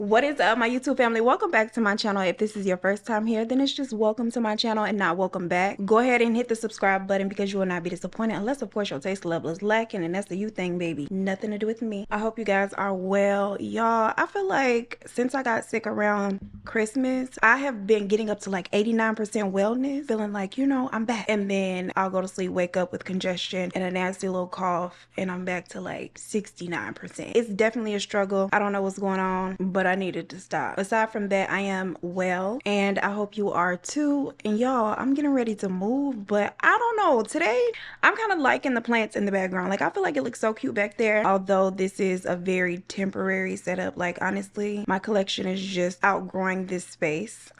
What is up, my YouTube family? Welcome back to my channel. If this is your first time here, then it's just welcome to my channel and not welcome back. Go ahead and hit the subscribe button because you will not be disappointed unless, of course, your taste level is lacking, and that's the you thing, baby. Nothing to do with me. I hope you guys are well. Y'all, I feel like since I got sick around Christmas, I have been getting up to like 89% wellness, feeling like, I'm back. And then I'll go to sleep, wake up with congestion and a nasty little cough, and I'm back to like 69%. It's definitely a struggle. I don't know what's going on, but I needed to stop. Aside from that, I am well, and I hope you are too. And y'all, I'm getting ready to move, but I don't know. Today, I'm kind of liking the plants in the background. Like, I feel like it looks so cute back there. Although this is a very temporary setup. Like, honestly, my collection is just outgrowing this space.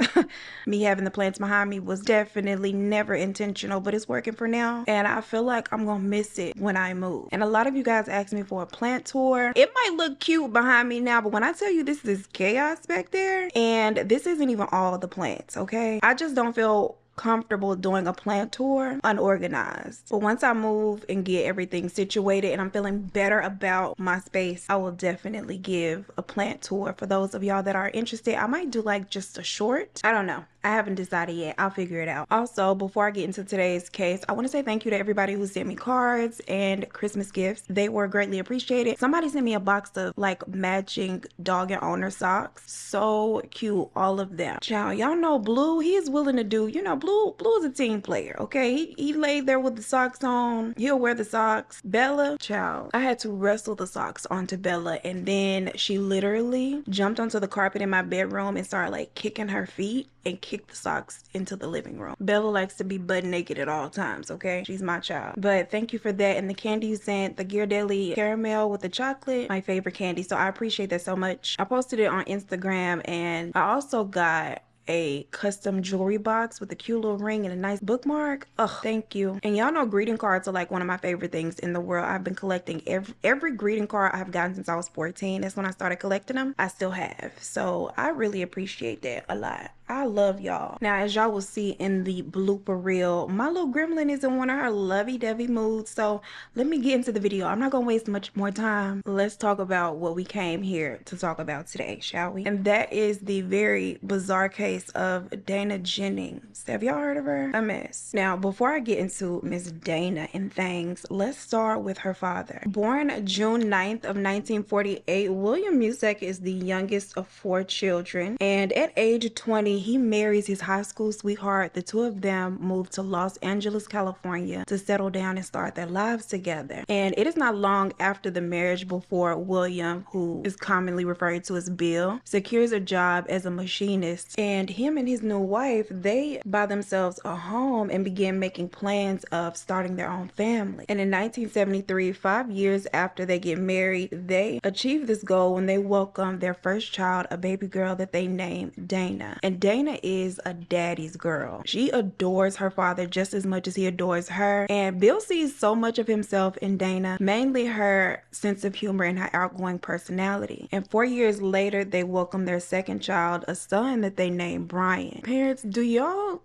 Me having the plants behind me was definitely never intentional, but it's working for now. And I feel like I'm gonna miss it when I move. And a lot of you guys asked me for a plant tour. It might look cute behind me now, but when I tell you this is chaos back there, and this isn't even all the plants, okay? I just don't feel comfortable doing a plant tour unorganized. But once I move and get everything situated and I'm feeling better about my space, I will definitely give a plant tour. For those of y'all that are interested, I might do like just a short. I don't know. I haven't decided yet. I'll figure it out. Also, before I get into today's case, I want to say thank you to everybody who sent me cards and Christmas gifts. They were greatly appreciated. Somebody sent me a box of like matching dog and owner socks. So cute, all of them. Child, y'all know Blue, he is willing to do, Blue is a team player, okay? He laid there with the socks on. He'll wear the socks. Bella, child, I had to wrestle the socks onto Bella, and then she literally jumped onto the carpet in my bedroom and started like kicking her feet and kick the socks into the living room. Bella likes to be butt naked at all times, okay? She's my child. But thank you for that. And the candy you sent, the Ghirardelli caramel with the chocolate, my favorite candy. So I appreciate that so much. I posted it on Instagram, and I also got a custom jewelry box with a cute little ring and a nice bookmark. Oh, thank you. And y'all know greeting cards are like one of my favorite things in the world. I've been collecting every greeting card I've gotten since I was 14. That's when I started collecting them. I still have. So I really appreciate that a lot. I love y'all. Now, as y'all will see in the blooper reel, my little gremlin is in one of her lovey-dovey moods. So let me get into the video. I'm not gonna waste much more time. Let's talk about what we came here to talk about today, shall we? And that is the very bizarre case of Dayna Jennings. Have y'all heard of her? A mess. Now, before I get into Miss Dayna and things, let's start with her father. Born June 9th of 1948, William Musick is the youngest of 4 children, and at age 20, he marries his high school sweetheart. The two of them moved to Los Angeles, California to settle down and start their lives together. And it is not long after the marriage before William, who is commonly referred to as Bill, secures a job as a machinist. And him and his new wife, they buy themselves a home and begin making plans of starting their own family. And in 1973, 5 years after they get married, they achieve this goal when they welcome their first child, a baby girl that they named Dayna. And Dayna is a daddy's girl. She adores her father just as much as he adores her. And Bill sees so much of himself in Dayna, mainly her sense of humor and her outgoing personality. And 4 years later, they welcome their second child, a son that they named Brian. Parents, do y'all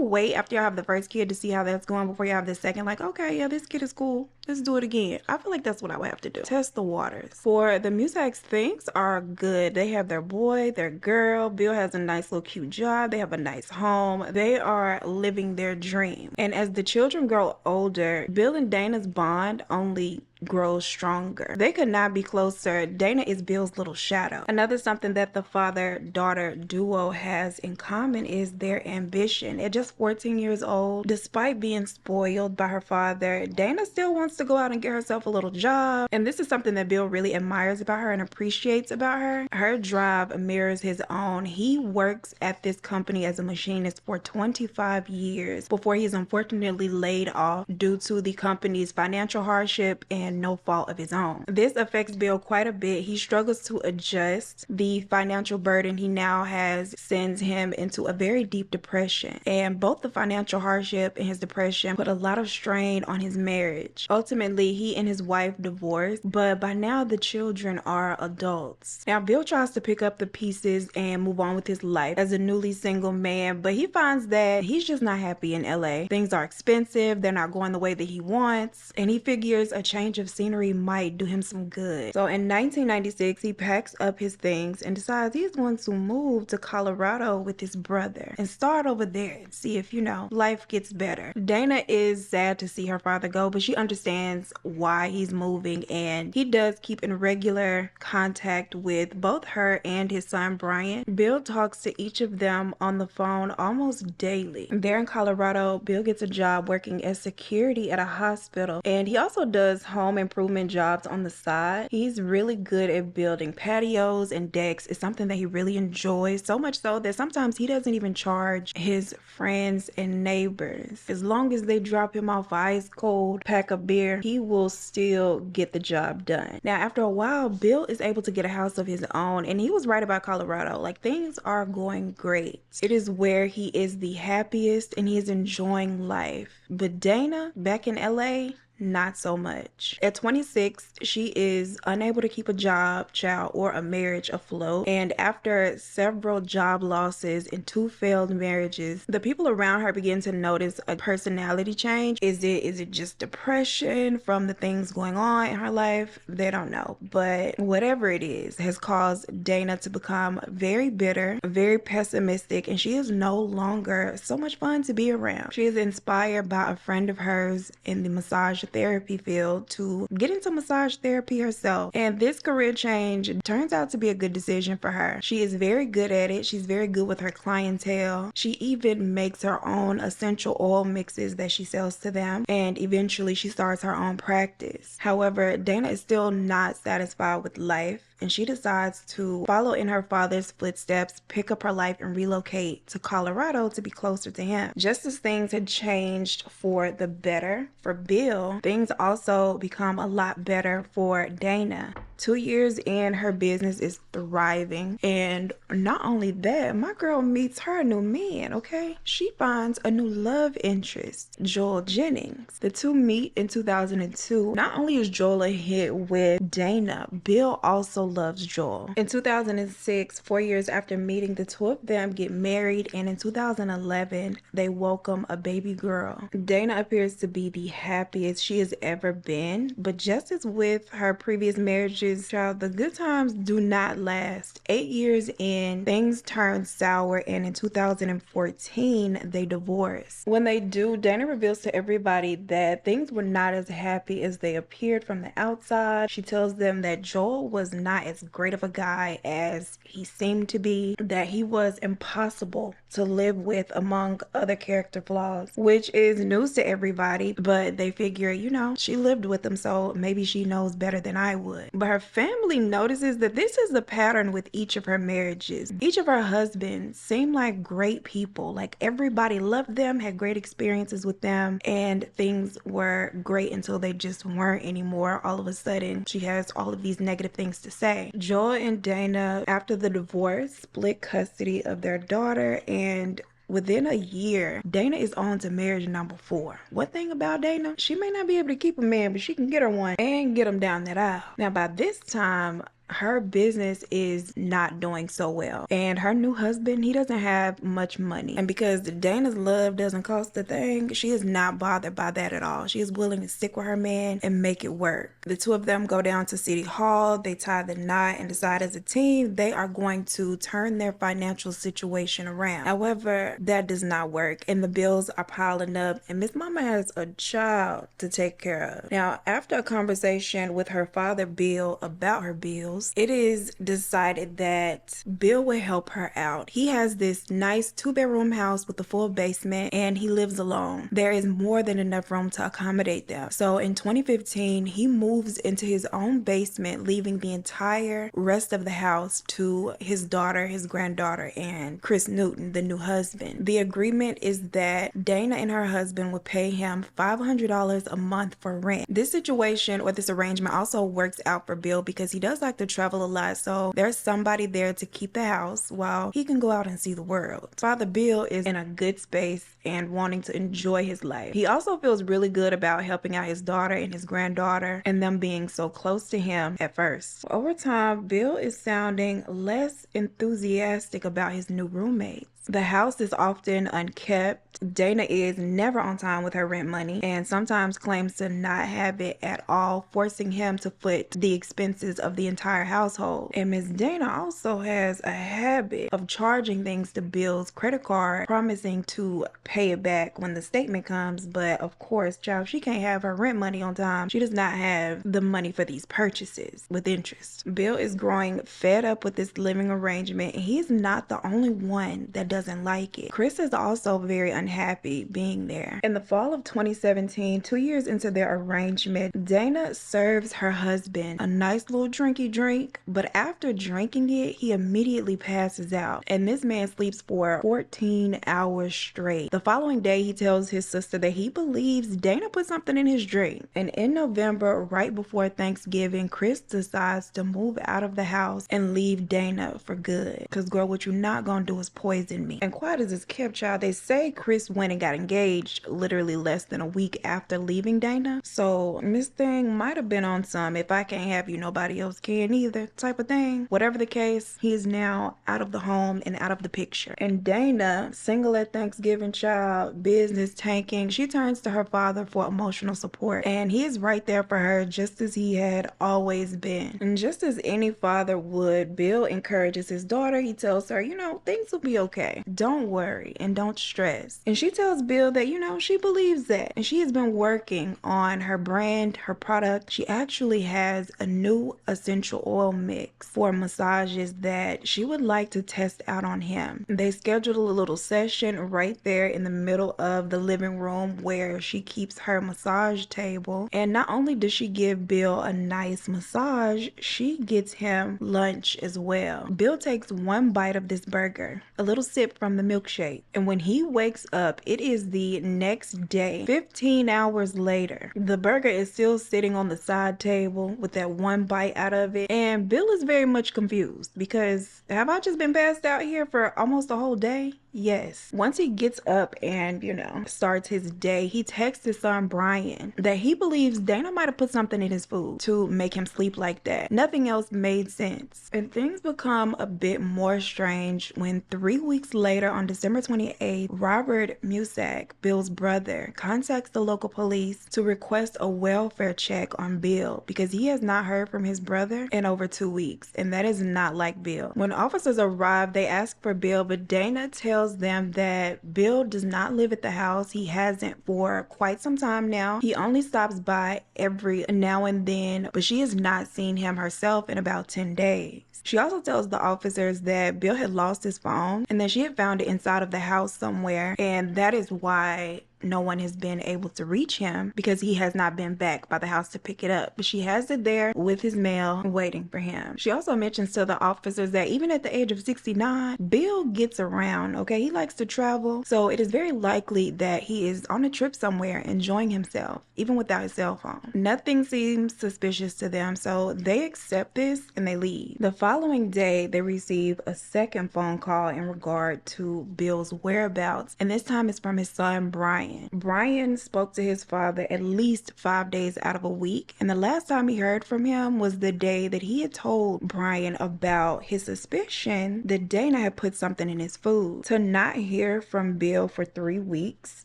wait after y'all have the first kid to see how that's going before you have the second? Like, okay, yeah, this kid is cool. Let's do it again. I feel like that's what I would have to do. Test the waters. For the Musicks, things are good. They have their boy, their girl. Bill has a nice little cute job. They have a nice home. They are living their dream. And as the children grow older, Bill and Dayna's bond only grows stronger. They could not be closer. Dayna is Bill's little shadow. Another something that the father-daughter duo has in common is their ambition. At just 14 years old, despite being spoiled by her father, Dayna still wants to go out and get herself a little job. And this is something that Bill really admires about her and appreciates about her. Her drive mirrors his own. He works at this company as a machinist for 25 years before he's unfortunately laid off due to the company's financial hardship and no fault of his own. This affects Bill quite a bit. He struggles to adjust. The financial burden he now has sends him into a very deep depression. And both the financial hardship and his depression put a lot of strain on his marriage. Ultimately, he and his wife divorced, but by now the children are adults. Now, Bill tries to pick up the pieces and move on with his life as a newly single man, but he finds that he's just not happy in LA. Things are expensive. They're not going the way that he wants, and he figures a change change of scenery might do him some good. So in 1996, he packs up his things and decides he's going to move to Colorado with his brother and start over there and see if, life gets better. Dayna is sad to see her father go, but she understands why he's moving, and he does keep in regular contact with both her and his son Brian. Bill talks to each of them on the phone almost daily. There in Colorado, Bill gets a job working as security at a hospital, and he also does home improvement jobs on the side. He's really good at building patios and decks. It's something that he really enjoys, so much so that sometimes he doesn't even charge his friends and neighbors. As long as they drop him off an ice cold pack of beer, he will still get the job done. Now, after a while, Bill is able to get a house of his own, and he was right about Colorado. Like, things are going great. It is where he is the happiest and he is enjoying life. But Dayna, back in LA, not so much. At 26, she is unable to keep a job, child, or a marriage afloat. And after several job losses and 2 failed marriages, the people around her begin to notice a personality change. Is it just depression from the things going on in her life? They don't know. But whatever it is has caused Dayna to become very bitter, very pessimistic, and she is no longer so much fun to be around. She is inspired by a friend of hers in the massage therapy field to get into massage therapy herself, and this career change turns out to be a good decision for her. She is very good at it. She's very good with her clientele. She even makes her own essential oil mixes that she sells to them, and eventually she starts her own practice. However, Dayna is still not satisfied with life, and she decides to follow in her father's footsteps, pick up her life, and relocate to Colorado to be closer to him. Just as things had changed for the better for Bill, things also become a lot better for Dayna. 2 years in, her business is thriving, and not only that, my girl meets her new man, okay? She finds a new love interest, Joel Jennings. The two meet in 2002. Not only is Joel a hit with Dayna, Bill also loves Joel. In 2006, 4 years after meeting, the two of them get married, and in 2011, they welcome a baby girl. Dayna appears to be the happiest she has ever been, but just as with her previous marriages, child, the good times do not last. 8 years in, things turn sour, and in 2014, they divorce. When they do, Dayna reveals to everybody that things were not as happy as they appeared from the outside. She tells them that Joel was not as great of a guy as he seemed to be, that he was impossible to live with among other character flaws, which is news to everybody, but they figure, she lived with him, so maybe she knows better than I would. But her family notices that this is the pattern with each of her marriages. Each of her husbands seem like great people, like everybody loved them, had great experiences with them, and things were great until they just weren't anymore. All of a sudden, she has all of these negative things to say. Joel and Dayna, after the divorce, split custody of their daughter, and within a year, Dayna is on to marriage number 4. One thing about Dayna, she may not be able to keep a man, but she can get her one and get him down that aisle. Now, by this time, her business is not doing so well, and her new husband, he doesn't have much money, and because Dayna's love doesn't cost a thing, she is not bothered by that at all. She is willing to stick with her man and make it work. The two of them go down to City Hall, they tie the knot, and decide as a team they are going to turn their financial situation around. However, that does not work, and the bills are piling up, and Miss Mama has a child to take care of. Now, after a conversation with her father Bill about her bills, it is decided that Bill will help her out. He has this nice 2-bedroom house with a full basement, and he lives alone. There is more than enough room to accommodate them. So in 2015, he moves into his own basement, leaving the entire rest of the house to his daughter, his granddaughter, and Chris Newton, the new husband. The agreement is that Dayna and her husband would pay him $500 a month for rent. This situation, or this arrangement, also works out for Bill because he does like to travel a lot, so there's somebody there to keep the house while he can go out and see the world. Father Bill is in a good space and wanting to enjoy his life. He also feels really good about helping out his daughter and his granddaughter and them being so close to him at first. Over time, Bill is sounding less enthusiastic about his new roommates. The house is often unkept. Dayna is never on time with her rent money and sometimes claims to not have it at all, forcing him to foot the expenses of the entire household. And Miss Dayna also has a habit of charging things to Bill's credit card, promising to pay it back when the statement comes. But of course, child, she can't have her rent money on time. She does not have the money for these purchases with interest. Bill is growing fed up with this living arrangement, and he's not the only one that doesn't like it. Chris is also very unhappy being there. In the fall of 2017, 2 years into their arrangement, Dayna serves her husband a nice little drinky drink, but after drinking it, he immediately passes out, and this man sleeps for 14 hours straight. The following day, he tells his sister that he believes Dayna put something in his drink, and in November, right before Thanksgiving, Chris decides to move out of the house and leave Dayna for good. Because girl, what you're not gonna do is poison me. And quiet as it's kept, child, they say Chris went and got engaged literally less than a week after leaving Dayna. So this thing might have been on some if I can't have you, nobody else can either type of thing. Whatever the case, he is now out of the home and out of the picture. And Dayna, single at Thanksgiving, child, business tanking, she turns to her father for emotional support. And he is right there for her just as he had always been. And just as any father would, Bill encourages his daughter. He tells her, you know, things will be okay. Don't worry and don't stress. And she tells Bill that, you know, she believes that. And she has been working on her brand, her product. She actually has a new essential oil mix for massages that she would like to test out on him. They scheduled a little session right there in the middle of the living room where she keeps her massage table. And not only does she give Bill a nice massage, she gets him lunch as well. Bill takes one bite of this burger, a little sip from the milkshake, and when he wakes up, it is the next day, 15 hours later. The burger is still sitting on the side table with that one bite out of it, and Bill is very much confused because have I just been passed out here for almost a whole day? Yes. Once he gets up and, you know, starts his day, he texts his son Brian that he believes Dayna might have put something in his food to make him sleep like that. Nothing else made sense. And things become a bit more strange when 3 weeks later, on December 28th, Robert Musak, Bill's brother, contacts the local police to request a welfare check on Bill because he has not heard from his brother in over 2 weeks, and that is not like Bill. When officers arrive, they ask for Bill, but Dayna tells them that Bill does not live at the house. He hasn't for quite some time now. He only stops by every now and then, but she has not seen him herself in about 10 days. She also tells the officers that Bill had lost his phone and that she had found it inside of the house somewhere, and that is why no one has been able to reach him because he has not been back by the house to pick it up. But she has it there with his mail waiting for him. She also mentions to the officers that even at the age of 69, Bill gets around, okay? He likes to travel. So it is very likely that he is on a trip somewhere enjoying himself, even without his cell phone. Nothing seems suspicious to them, so they accept this and they leave. The following day, they receive a second phone call in regard to Bill's whereabouts, and this time it's from his son, Brian. Brian spoke to his father at least 5 days out of a week, and the last time he heard from him was the day that he had told Brian about his suspicion that Dayna had put something in his food. To not hear from Bill for 3 weeks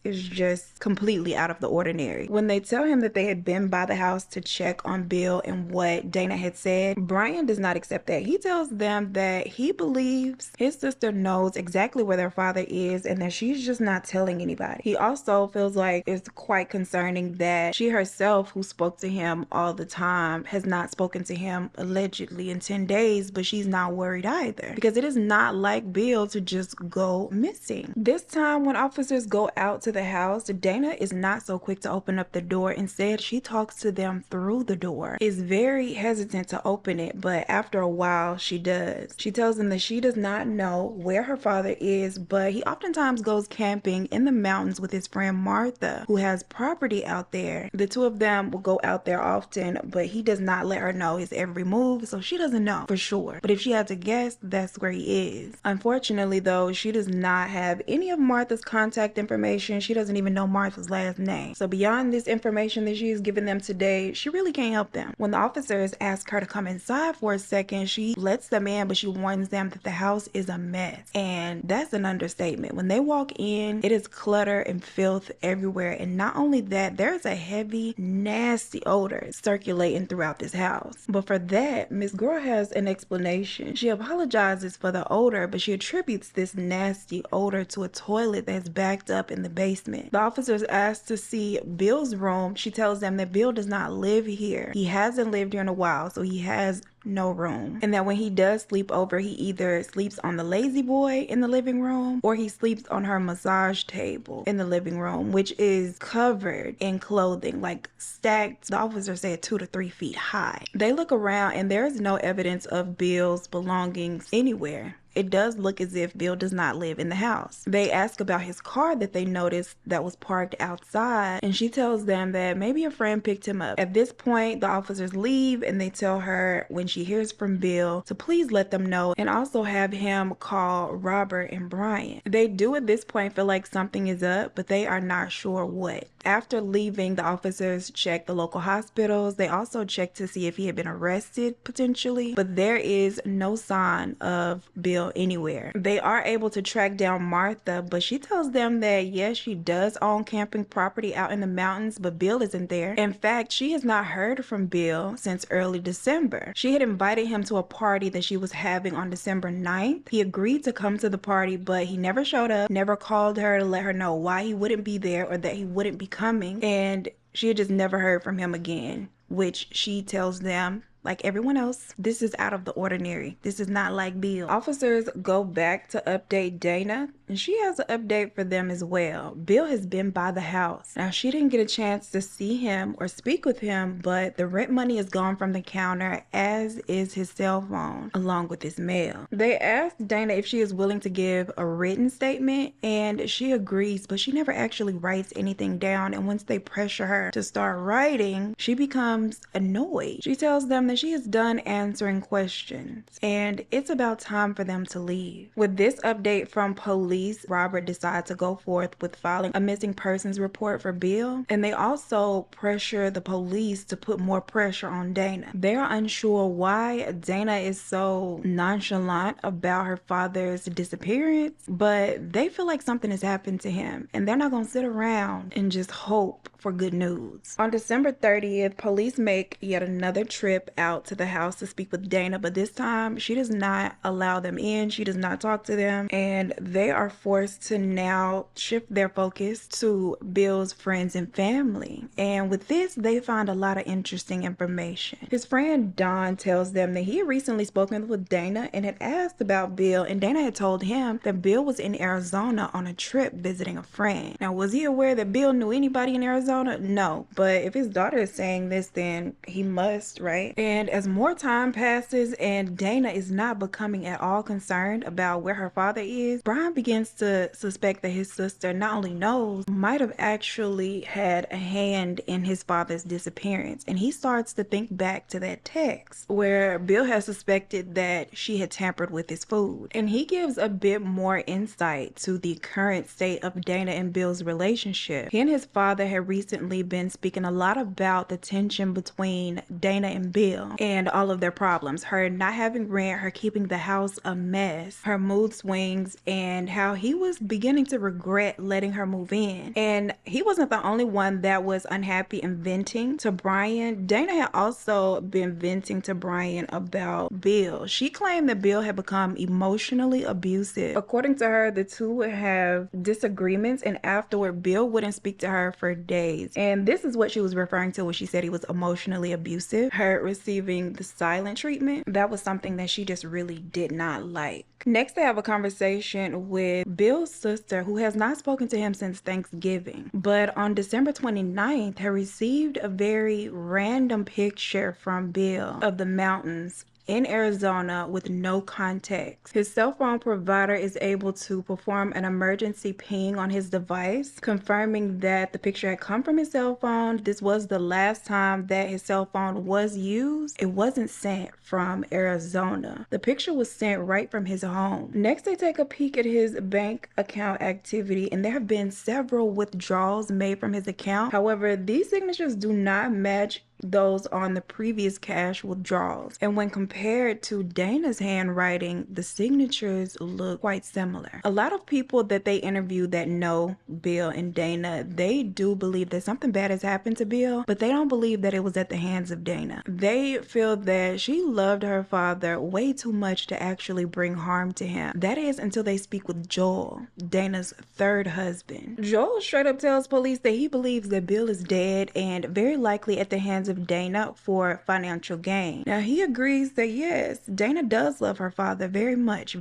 is just completely out of the ordinary. When they tell him that they had been by the house to check on Bill and what Dayna had said, Brian does not accept that. He tells them that he believes his sister knows exactly where their father is and that she's just not telling anybody. He also feels like it's quite concerning that she herself, who spoke to him all the time, has not spoken to him allegedly in 10 days, but she's not worried either because it is not like Bill to just go missing. This time when officers go out to the house, Dayna is not so quick to open up the door. Instead, she talks to them through the door, is very hesitant to open it, but after a while she does. She tells them that she does not know where her father is, but he oftentimes goes camping in the mountains with his friends friend Martha, who has property out there. The two of them will go out there often, but he does not let her know his every move, so she doesn't know for sure. But if she had to guess, that's where he is. Unfortunately though, she does not have any of Martha's contact information. She doesn't even know Martha's last name. So beyond this information that she is giving them today, she really can't help them. When the officers ask her to come inside for a second, she lets them in, but she warns them that the house is a mess. And that's an understatement. When they walk in, it is clutter and filth everywhere. And not only that, there's a heavy, nasty odor circulating throughout this house. But for that, Miss Girl has an explanation. She apologizes for the odor, but she attributes this nasty odor to a toilet that's backed up in the basement. The officers ask to see Bill's room. She tells them that Bill does not live here. He hasn't lived here in a while, so he has no room. And that when he does sleep over, he either sleeps on the lazy boy in the living room or he sleeps on her massage table in the living room, which is covered in clothing, like stacked, the officer said 2 to 3 feet high. They look around and there's no evidence of Bill's belongings anywhere. It does look as if Bill does not live in the house. They ask about his car that they noticed that was parked outside, and she tells them that maybe a friend picked him up. At this point, the officers leave and they tell her when she hears from Bill to please let them know and also have him call Robert and Brian. They do at this point feel like something is up, but they are not sure what. After leaving, the officers check the local hospitals. They also check to see if he had been arrested potentially, but there is no sign of Bill anywhere. They are able to track down Martha, but she tells them that yes, she does own camping property out in the mountains, but Bill isn't there. In fact, she has not heard from Bill since early December. She had invited him to a party that she was having on December 9th. He agreed to come to the party, but he never showed up, never called her to let her know why he wouldn't be there or that he wouldn't be coming, and she had just never heard from him again, which she tells them, like everyone else, this is out of the ordinary. This is not like Bill. Officers go back to update Dayna, and she has an update for them as well. Bill has been by the house. Now, she didn't get a chance to see him or speak with him, but the rent money is gone from the counter, as is his cell phone, along with his mail. They asked Dayna if she is willing to give a written statement, and she agrees, but she never actually writes anything down, and once they pressure her to start writing, she becomes annoyed. She tells them that she is done answering questions, and it's about time for them to leave. With this update from police, Robert decides to go forth with filing a missing persons report for Bill, and they also pressure the police to put more pressure on Dayna. They're unsure why Dayna is so nonchalant about her father's disappearance, but they feel like something has happened to him, and they're not gonna sit around and just hope for good news. On December 30th, police make yet another trip out to the house to speak with Dayna, but this time she does not allow them in. She does not talk to them, and they are forced to now shift their focus to Bill's friends and family. And with this, they find a lot of interesting information. His friend Don tells them that he had recently spoken with Dayna and had asked about Bill, and Dayna had told him that Bill was in Arizona on a trip visiting a friend. Now, was he aware that Bill knew anybody in Arizona? No, but if his daughter is saying this, then he must, right? And as more time passes and Dayna is not becoming at all concerned about where her father is, Brian begins to suspect that his sister not only knows, might have actually had a hand in his father's disappearance. And he starts to think back to that text where Bill has suspected that she had tampered with his food. And he gives a bit more insight to the current state of Dayna and Bill's relationship. He and his father had recently been speaking a lot about the tension between Dayna and Bill and all of their problems. Her not having rent, her keeping the house a mess, her mood swings, and how he was beginning to regret letting her move in. And he wasn't the only one that was unhappy and venting to Brian. Dayna had also been venting to Brian about Bill. She claimed that Bill had become emotionally abusive. According to her, the two would have disagreements, and afterward, Bill wouldn't speak to her for days. And this is what she was referring to when she said he was emotionally abusive. Her receiving the silent treatment, that was something that she just really did not like. Next, they have a conversation with Bill's sister, who has not spoken to him since Thanksgiving. But on December 29th, had received a very random picture from Bill of the mountains in Arizona with no context. His cell phone provider is able to perform an emergency ping on his device, confirming that the picture had come from his cell phone. This was the last time that his cell phone was used. It wasn't sent from Arizona. The picture was sent right from his home. Next, they take a peek at his bank account activity, and there have been several withdrawals made from his account. However, these signatures do not match those on the previous cash withdrawals, and when compared to Dayna's handwriting, the signatures look quite similar. A lot of people that they interviewed that know Bill and Dayna, they do believe that something bad has happened to Bill, but they don't believe that it was at the hands of Dayna. They feel that she loved her father way too much to actually bring harm to him. That is until they speak with Joel, Dayna's third husband. Joel straight up tells police that he believes that Bill is dead and very likely at the hands of Dayna for financial gain. Now, he agrees that yes, Dayna does love her father very much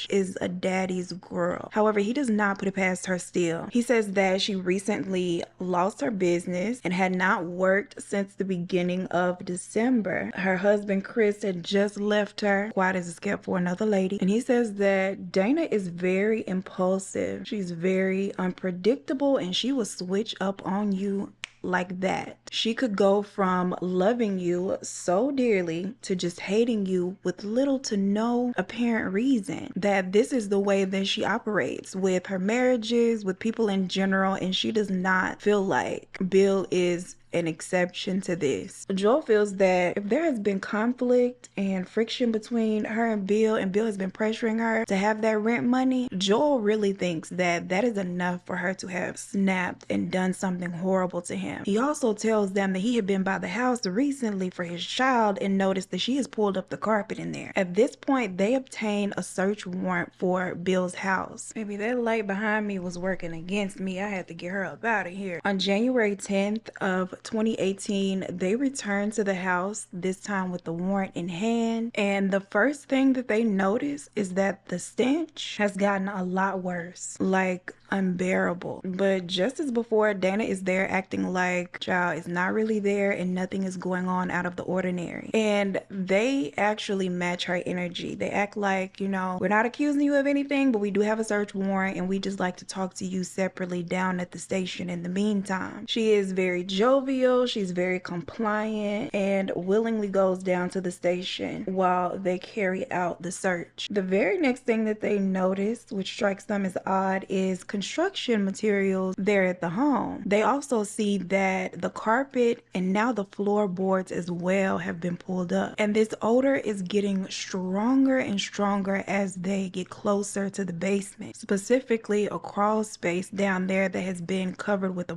is a daddy's girl. However, he does not put it past her still. He says that she recently lost her business and had not worked since the beginning of December. Her husband Chris had just left her, quiet as it's kept for another lady, and he says that Dayna is very impulsive. She's very unpredictable, and she will switch up on you like that. She could go from loving you so dearly to just hating you with little to no apparent reason. That this is the way that she operates with her marriages, with people in general, and she does not feel like Bill is an exception to this. Joel feels that if there has been conflict and friction between her and Bill has been pressuring her to have that rent money, Joel really thinks that that is enough for her to have snapped and done something horrible to him. He also tells them that he had been by the house recently for his child and noticed that she has pulled up the carpet in there. At this point, they obtain a search warrant for Bill's house. Maybe that light behind me was working against me. I had to get her up out of here. On January 10th of 2018, they returned to the house, this time with the warrant in hand, and the first thing that they notice is that the stench has gotten a lot worse, like unbearable. But just as before, Dayna is there acting like child is not really there and nothing is going on out of the ordinary, and they actually match her energy. They act like, you know, we're not accusing you of anything, but we do have a search warrant and we just like to talk to you separately down at the station in the meantime. She is very jovial, she's very compliant, and willingly goes down to the station while they carry out the search. The very next thing that they notice, which strikes them as odd, is construction materials there at the home. They also see that the carpet and now the floorboards as well have been pulled up, and this odor is getting stronger and stronger as they get closer to the basement, specifically a crawl space down there that has been covered with a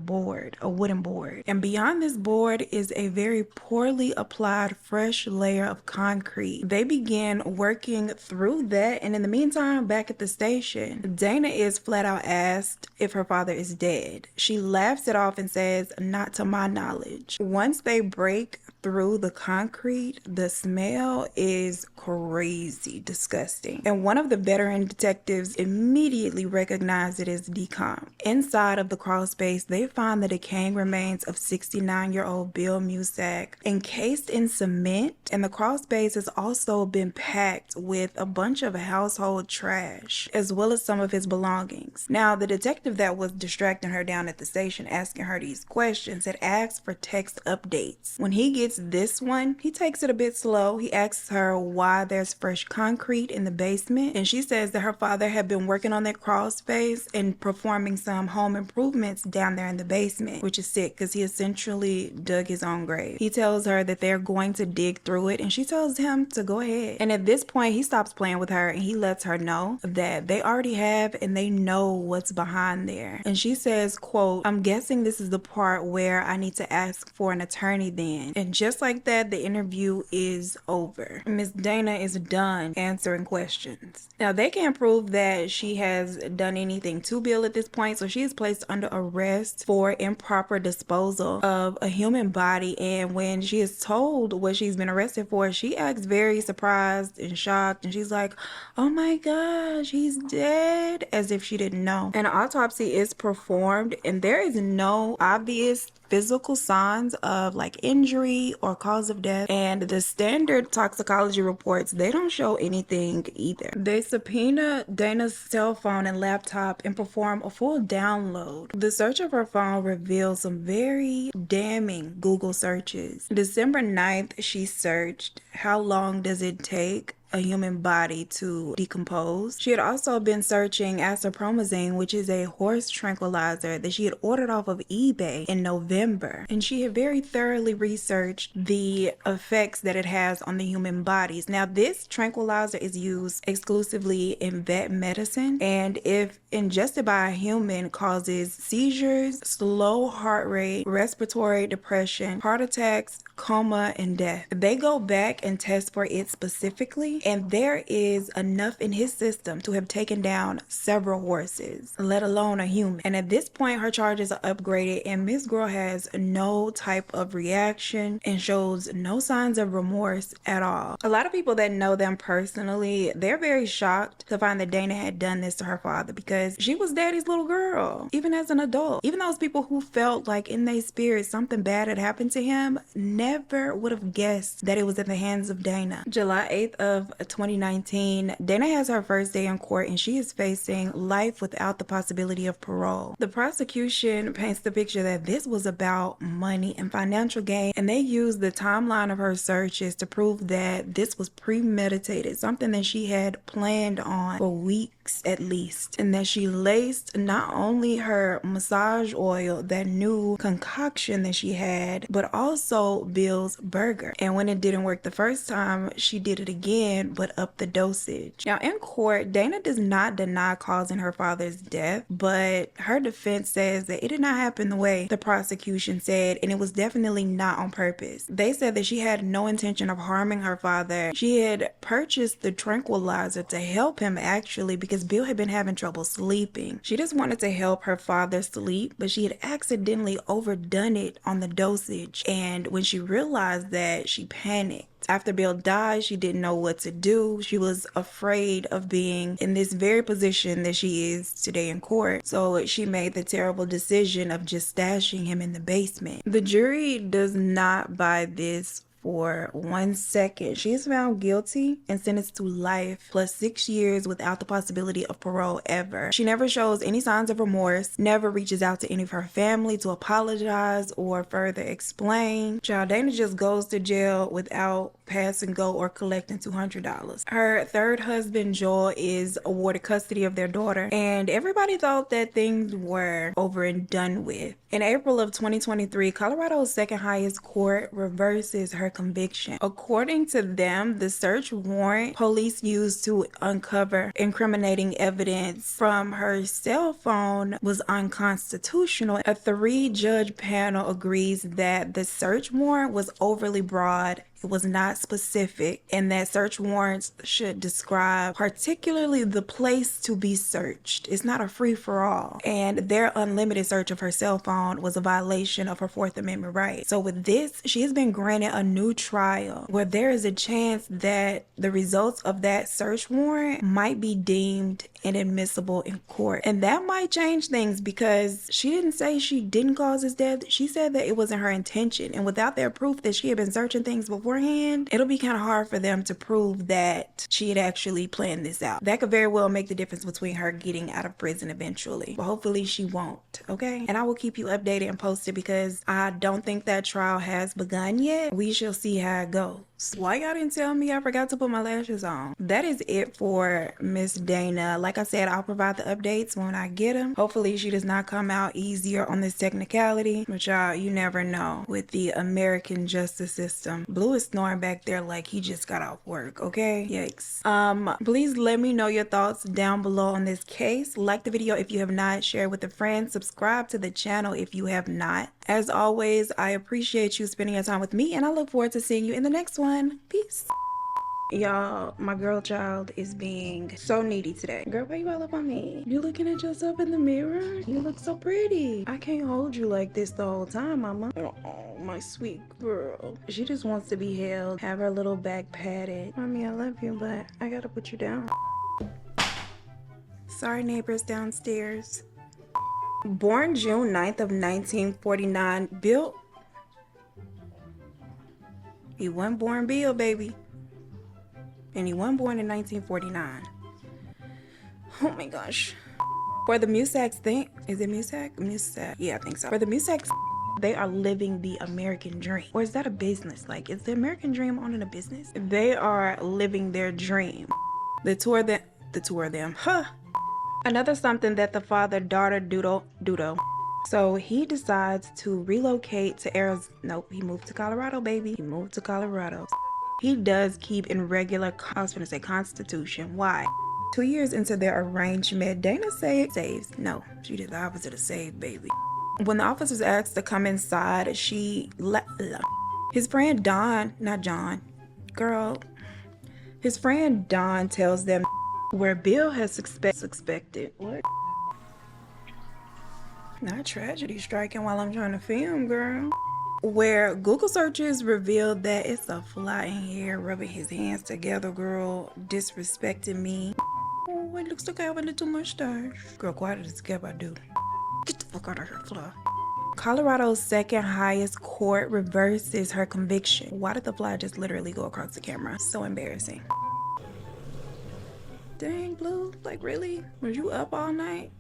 wooden board, and beyond this board is a very poorly applied fresh layer of concrete. They begin working through that, and in the meantime, back at the station, Dayna is flat out asked if her father is dead. She laughs it off and says, "Not to my knowledge." Once they break through the concrete, the smell is crazy disgusting, and one of the veteran detectives immediately recognized it as decomp. Inside of the crawl space, they find the decaying remains of 69-year-old Bill Musak encased in cement, and the crawl space has also been packed with a bunch of household trash as well as some of his belongings. Now, the detective that was distracting her down at the station asking her these questions had asked for text updates. When he gets this one, he takes it a bit slow. He asks her why there's fresh concrete in the basement, and she says that her father had been working on that crawl space and performing some home improvements down there in the basement, which is sick because he essentially dug his own grave. He tells her that they're going to dig through it, and she tells him to go ahead. And at this point, he stops playing with her and he lets her know that they already have and they know what's behind there. And she says, quote, "I'm guessing this is the part where I need to ask for an attorney then." And just like that, the interview is over. Miss Dayna is done answering questions. Now, they can't prove that she has done anything to Bill at this point, so she is placed under arrest for improper disposal of a human body. And when she is told what she's been arrested for, she acts very surprised and shocked, and she's like, "Oh my gosh, he's dead," as if she didn't know. An autopsy is performed and there is no obvious physical signs of like injury or cause of death, and the standard toxicology reports, they don't show anything either. They subpoena Dayna's cell phone and laptop and perform a full download. The search of her phone reveals some very damning Google searches. December 9th, she searched, how long does it take a human body to decompose? She had also been searching asapromazine, which is a horse tranquilizer that she had ordered off of eBay in November, and she had very thoroughly researched the effects that it has on the human bodies. Now, this tranquilizer is used exclusively in vet medicine, and if ingested by a human, causes seizures, slow heart rate, respiratory depression, heart attacks, coma, and death. They go back and test for it specifically, and there is enough in his system to have taken down several horses, let alone a human. And at this point, her charges are upgraded, and Miss Girl has no type of reaction and shows no signs of remorse at all. A lot of people that know them personally, they're very shocked to find that Dayna had done this to her father, because she was daddy's little girl, even as an adult. Even those people who felt like in their spirit something bad had happened to him never would have guessed that it was in the hands of Dayna. July 8th of 2019, Dayna has her first day in court, and she is facing life without the possibility of parole. The prosecution paints the picture that this was about money and financial gain, and they used the timeline of her searches to prove that this was premeditated, something that she had planned on for weeks at least, and that she laced not only her massage oil, that new concoction that she had, but also Bill's burger. And when it didn't work the first time, she did it again, but up the dosage. Now in court, Dayna does not deny causing her father's death, but her defense says that it did not happen the way the prosecution said, and it was definitely not on purpose. They said that she had no intention of harming her father. She had purchased the tranquilizer to help him, actually, because Bill had been having trouble sleeping. She just wanted to help her father sleep, but she had accidentally overdone it on the dosage, and when she realized that, she panicked. After Bill died, she didn't know what to do. She was afraid of being in this very position that she is today in court. So she made the terrible decision of just stashing him in the basement. The jury does not buy this for 1 second. She is found guilty and sentenced to life plus 6 years without the possibility of parole ever. She never shows any signs of remorse, never reaches out to any of her family to apologize or further explain. Child, Dayna just goes to jail without pass and go or collecting $200. Her third husband, Joel, is awarded custody of their daughter, and everybody thought that things were over and done with. In April of 2023, Colorado's second highest court reverses her conviction. According to them, the search warrant police used to uncover incriminating evidence from her cell phone was unconstitutional. A 3-judge panel agrees that the search warrant was overly broad, it was not specific, and that search warrants should describe particularly the place to be searched. It's not a free-for-all, and their unlimited search of her cell phone was a violation of her Fourth Amendment right. So with this, she has been granted a new trial where there is a chance that the results of that search warrant might be deemed inadmissible in court, and that might change things, because she didn't say she didn't cause his death. She said that it wasn't her intention, and without their proof that she had been searching things beforehand, it'll be kind of hard for them to prove that she had actually planned this out. That could very well make the difference between her getting out of prison eventually, but hopefully she won't. Okay, and I will keep you updated and posted, because I don't think that trial has begun yet. We shall see how it goes. Why y'all didn't tell me I forgot to put my lashes on? That is it for Miss Dayna. Like I said, I'll provide the updates when I get them. Hopefully she does not come out easier on this technicality, but y'all, you never know with the American justice system. Blue is snoring back there like he just got off work. Okay, yikes. Please let me know your thoughts down below on this case. Like the video if you have not, share with a friend, subscribe to the channel if you have not. As always, I appreciate you spending your time with me, and I look forward to seeing you in the next one. Peace. Y'all, my girl child is being so needy today. Girl, why you all up on me? You looking at yourself in the mirror? You look so pretty. I can't hold you like this the whole time, mama. Oh, my sweet girl. She just wants to be held, have her little back patted. Mommy, I love you, but I gotta put you down. Sorry, neighbors downstairs. Born June 9th of 1949, Bill. He wasn't born Bill, baby. And he wasn't born in 1949. Oh my gosh. For the Musacks thing, is it Musack? Musack. Yeah, I think so. For the Musacks, they are living the American dream. Or is that a business? Like, is the American dream on in a business? They are living their dream. The two of them, huh? Another something that the father-daughter doodle. So he decides to relocate to Arizona. Nope, he moved to Colorado, baby. He moved to Colorado. He does keep in regular, I was gonna say constitution. Why? 2 years into their arrangement, Dayna saves. No, she did the opposite of save, baby. When the officers asked to come inside, she his friend Don, not John, girl. His friend Don tells them where Bill has suspected. What? Not tragedy striking while I'm trying to film, girl. Where Google searches revealed that it's a fly in here rubbing his hands together, girl, disrespecting me. Oh, it looks like I have a little mustache. Girl, quiet as kept, I do. Get the fuck out of here, fly. Colorado's second highest court reverses her conviction. Why did the fly just literally go across the camera? So embarrassing. Dang, Blue, like really? Was you up all night?